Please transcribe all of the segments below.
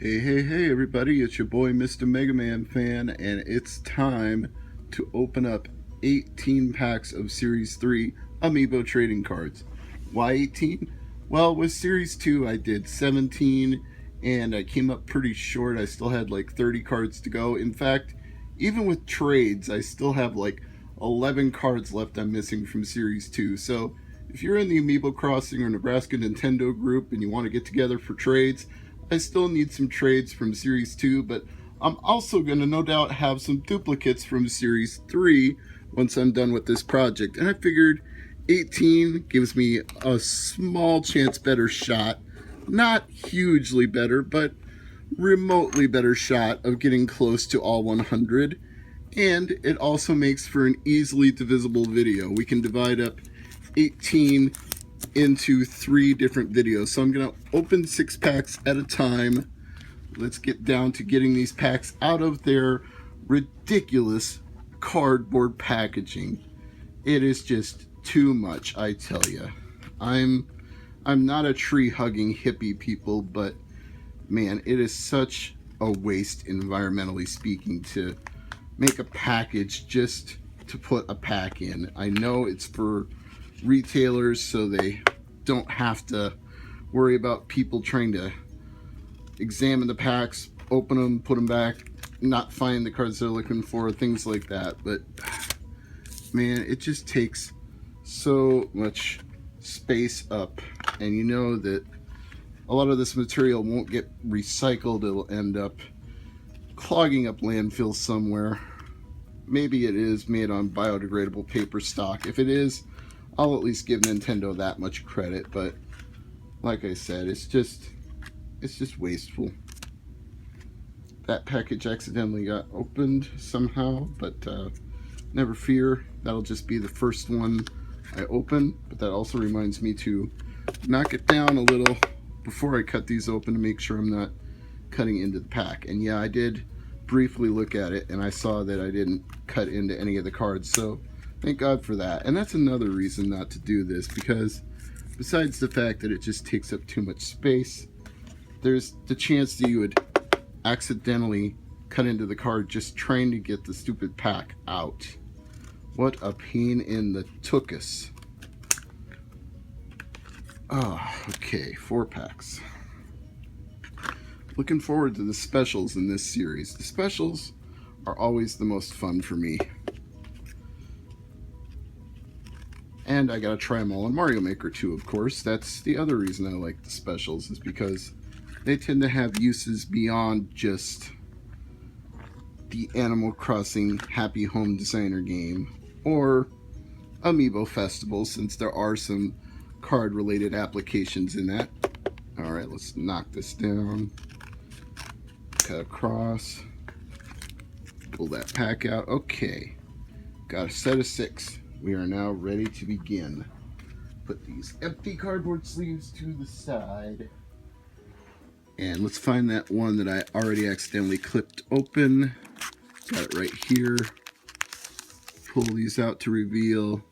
Hey, everybody, it's your boy Mr. Mega Man Fan, and it's time to open up 18 packs of Series 3 Amiibo trading cards. Why 18? Well, with Series 2, I did 17, and I came up pretty short. I still had like 30 cards to go. In fact, even with trades, I still have like 11 cards left I'm missing from Series 2. So, if you're in the Amiibo Crossing or Nebraska Nintendo group and you want to get together for trades, I still need some trades from Series 2, but I'm also going to no doubt have some duplicates from Series 3 once I'm done with this project. And I figured 18 gives me a small chance better shot, not hugely better, but remotely better shot of getting close to all 100. And it also makes for an easily divisible video. We can divide up 18 into 3 different videos. So I'm going to open 6 packs at a time. Let's get down to getting these packs out of their ridiculous cardboard packaging. It is just too much, I tell you. I'm not a tree-hugging hippie people, but man, it is such a waste, environmentally speaking, to make a package just to put a pack in. I know it's for retailers so they don't have to worry about people trying to examine the packs, open them, put them back, not find the cards they're looking for, things like that. But man, it just takes so much space up, and you know that a lot of this material won't get recycled. It'll end up clogging up landfills somewhere. Maybe it is made on biodegradable paper stock. If it is, I'll at least give Nintendo that much credit, but like I said, it's just wasteful. That package accidentally got opened somehow, but never fear, that'll just be the first one I open. But that also reminds me to knock it down a little before I cut these open to make sure I'm not cutting into the pack. And yeah, I did briefly look at it and I saw that I didn't cut into any of the cards, so thank God for that. And that's another reason not to do this, because besides the fact that it just takes up too much space, there's the chance that you would accidentally cut into the card just trying to get the stupid pack out. What a pain in the tuchus. Okay, 4 packs. Looking forward to the specials in this series. The specials are always the most fun for me. And I gotta try them all in Mario Maker too, of course. That's the other reason I like the specials, is because they tend to have uses beyond just the Animal Crossing Happy Home Designer game or Amiibo Festival, since there are some card-related applications in that. Alright, let's knock this down. Cut across. Pull that pack out. Okay. Got a set of 6. We are now ready to begin. Put these empty cardboard sleeves to the side. And let's find that one that I already accidentally clipped open. Got it right here. Pull these out to reveal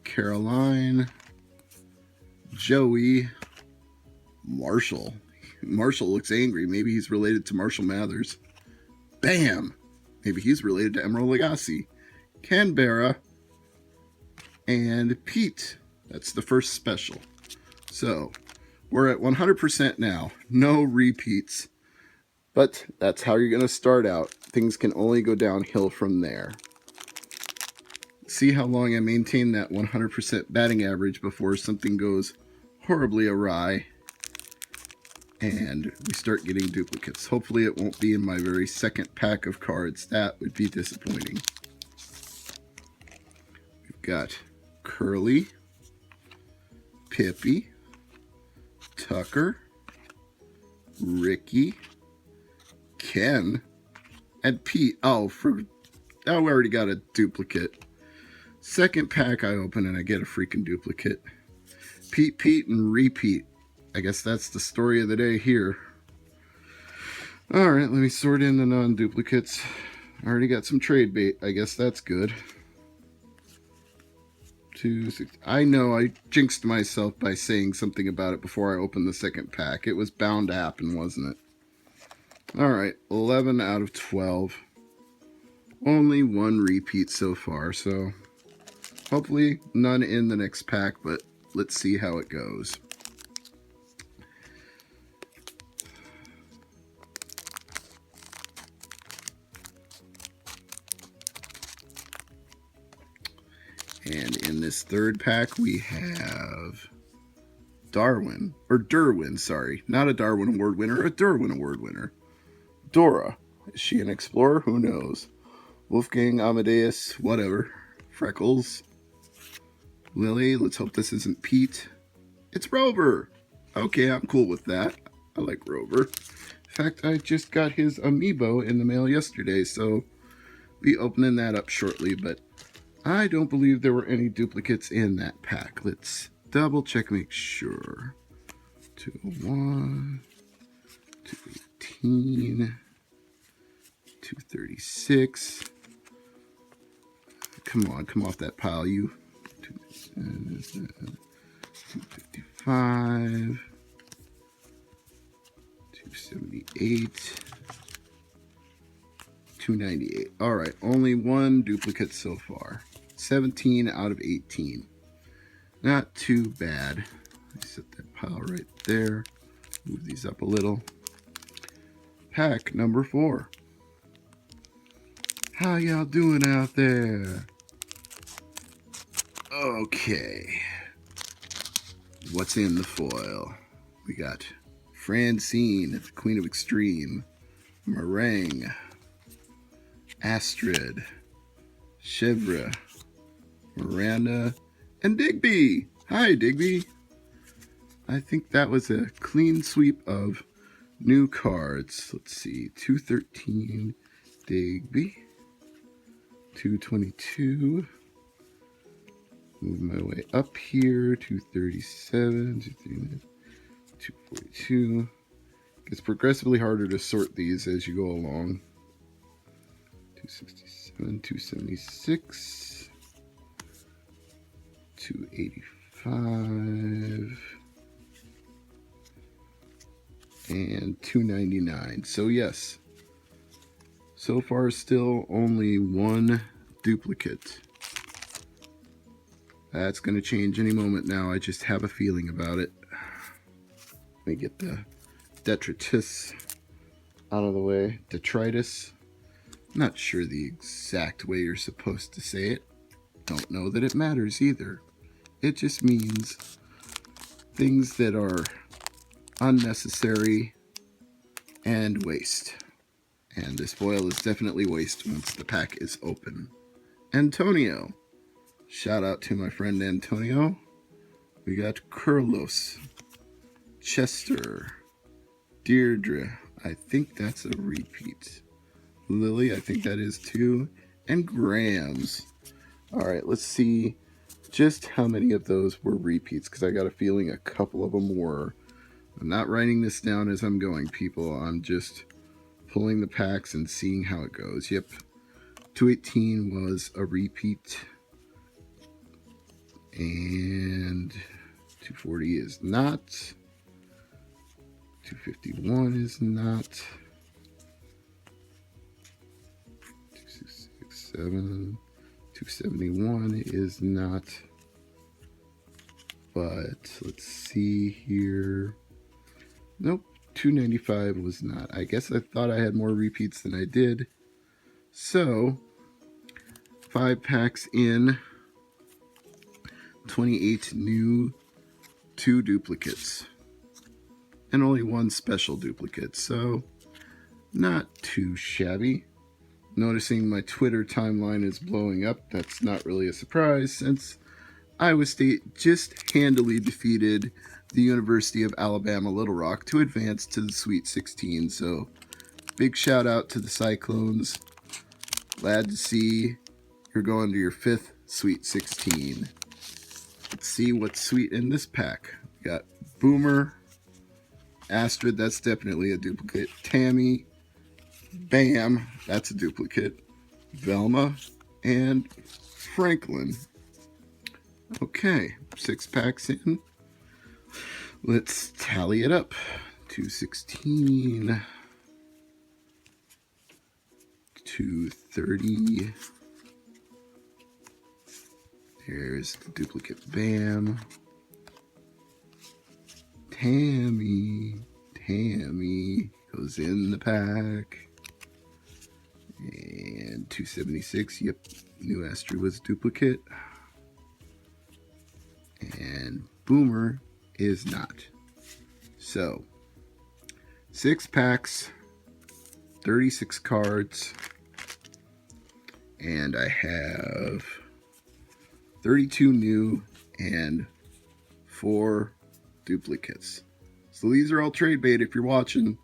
Caroline, Joey, Marshall. Marshall looks angry. Maybe he's related to Marshall Mathers. Bam! Maybe he's related to Emerald Lagasse. Canberra, and Pete. That's the first special. So we're at 100% now. No repeats. But that's how you're going to start out. Things can only go downhill from there. See how long I maintain that 100% batting average before something goes horribly awry and we start getting duplicates. Hopefully it won't be in my very second pack of cards. That would be disappointing. We've got Curly, Pippi, Tucker, Ricky, Ken, and Pete. Oh, we already got a duplicate. Second pack I open and I get a freaking duplicate. Pete, and repeat. I guess that's the story of the day here. Alright, let me sort in the non-duplicates. I already got some trade bait. I guess that's good. 2, 6. I know I jinxed myself by saying something about it before I opened the second pack. It was bound to happen, wasn't it? All right, 11 out of 12. Only one repeat so far, so hopefully none in the next pack, but let's see how it goes. And in this third pack, we have Derwin, sorry. Not a Darwin Award winner, a Derwin Award winner. Dora. Is she an explorer? Who knows? Wolfgang, Amadeus, whatever. Freckles. Lily, let's hope this isn't Pete. It's Rover. Okay, I'm cool with that. I like Rover. In fact, I just got his amiibo in the mail yesterday, so be opening that up shortly, but I don't believe there were any duplicates in that pack. Let's double check, make sure. 201, 218, 236. Come on, come off that pile, you. 255, 278, 298. All right, only one duplicate so far. 17 out of 18. Not too bad. I set that pile right there. Move these up a little. Pack number 4. How y'all doing out there? Okay. What's in the foil? We got Francine, the Queen of Extreme, Meringue, Astrid, Chevre, Miranda, and Digby. Hi, Digby. I think that was a clean sweep of new cards. Let's see. 213, Digby. 222. Move my way up here. 237, 239, 242. It's progressively harder to sort these as you go along. 267, 276, 285, and 299. So yes, so far still only one duplicate. That's going to change any moment now. I just have a feeling about it. Let me get the detritus out of the way. Detritus. Not sure the exact way you're supposed to say it. Don't know that it matters either. It just means things that are unnecessary and waste. And this foil is definitely waste once the pack is open. Antonio. Shout out to my friend Antonio. We got Curlos, Chester, Deirdre. I think that's a repeat. Lily, I think that is too. And Grams. All right, let's see just how many of those were repeats, because I got a feeling a couple of them were. I'm not writing this down as I'm going, people. I'm just pulling the packs and seeing how it goes. Yep, 218 was a repeat. And 240 is not. 251 is not. 2667, 271 is not. But let's see here. Nope, 295 was not. I guess I thought I had more repeats than I did. So, 5 packs in. 28 new, 2 duplicates, and only 1 special duplicate, so not too shabby. Noticing my Twitter timeline is blowing up. That's not really a surprise, since Iowa State just handily defeated the University of Alabama Little Rock to advance to the Sweet 16, so big shout out to the Cyclones. Glad to see you're going to your 5th Sweet 16. Let's see what's sweet in this pack. We got Boomer, Astrid, that's definitely a duplicate. Tammy, Bam, that's a duplicate. Velma, and Franklin. Okay, 6 packs in. Let's tally it up. 216, to 30. There's the duplicate Bam. Tammy goes in the pack. And 276, yep, New Astro was duplicate. And Boomer is not. So, 6 packs, 36 cards, and I have 32 new and 4 duplicates. So these are all trade bait if you're watching.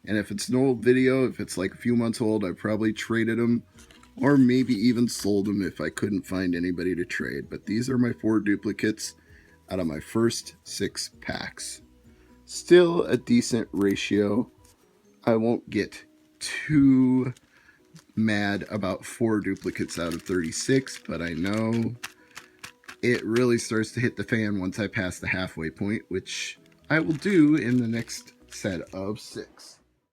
And if it's an old video, if it's like a few months old, I probably traded them or maybe even sold them if I couldn't find anybody to trade. But these are my 4 duplicates out of my first 6 packs. Still a decent ratio. I won't get too mad about 4 duplicates out of 36, but I know it really starts to hit the fan once I pass the halfway point, which I will do in the next set of 6.